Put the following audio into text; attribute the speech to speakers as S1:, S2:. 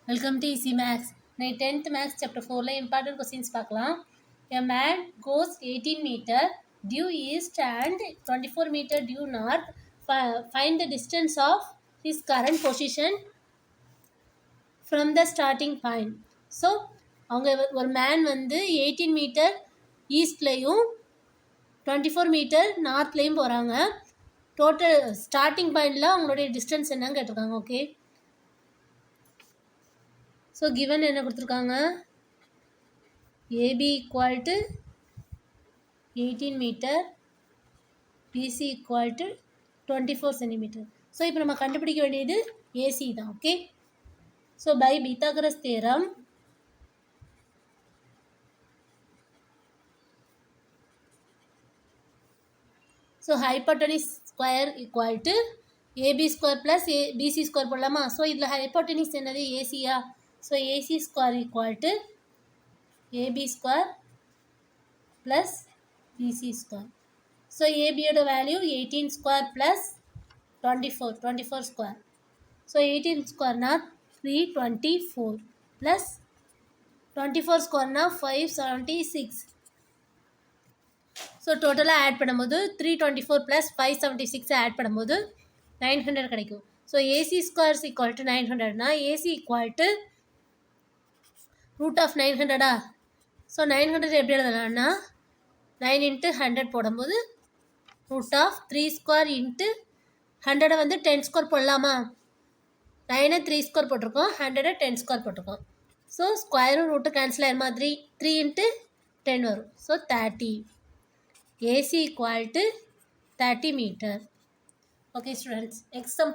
S1: Welcome to easy maths. நான் 10th maths chapter 4ல important questions பார்க்கலாம். A man goes 18 meter due east and 24 meter due north. Find the distance of his current position from the starting point. So அவங்க ஒரு man வந்து 18 metre ஈஸ்ட்லேயும் 24 metre நார்த்லேயும் போகிறாங்க. Total starting பாயிண்டில் அவங்களுடைய distance என்னன்னு கேட்டிருக்காங்க. ஓகே, ஸோ கிவன் என்ன கொடுத்துருக்காங்க, AB equal to 18 metre, BC equal to 24 centimetre. So இப்போ நம்ம கண்டுபிடிக்க வேண்டியது ஏசி தான். Okay, so by Pythagoras theorem so hypotenuse square equal to AB square plus BC square போடலாமா? ஸோ இதில் ஹைப்போட்டனிஸ் என்னது, ஏசியா? So AC square equal to AB square plus BC square. So ஏபியோட value 18 square plus 24 square. So 18 ஸ்கொயர்னா 324 plus 24 ஸ்கொயர்னா 576. So டோட்டலாக add பண்ணும்போது 324 plus 576 add பண்ணும்போது 900 கிடைக்கும். So AC squares equal to 900னா AC equal to root of 900. So 900 எப்படி எழுதலாம்னா 9 into 100 போடும்போது ரூட் ஆஃப் 3 ஸ்கொயர் இன்ட்டு 100 வந்து 10 ஸ்கொயர் போடலாமா? 9 3 ஸ்கொயர் போட்டிருக்கோம், 100 10 ஸ்கொயர் போட்டிருக்கோம். ஸோ ஸ்கொயரும் ரூட்டு கேன்சல் ஆகிற மாதிரி 3 இன்ட்டு 10 வரும். So 30. AC equal to 30 meter. Okay students, example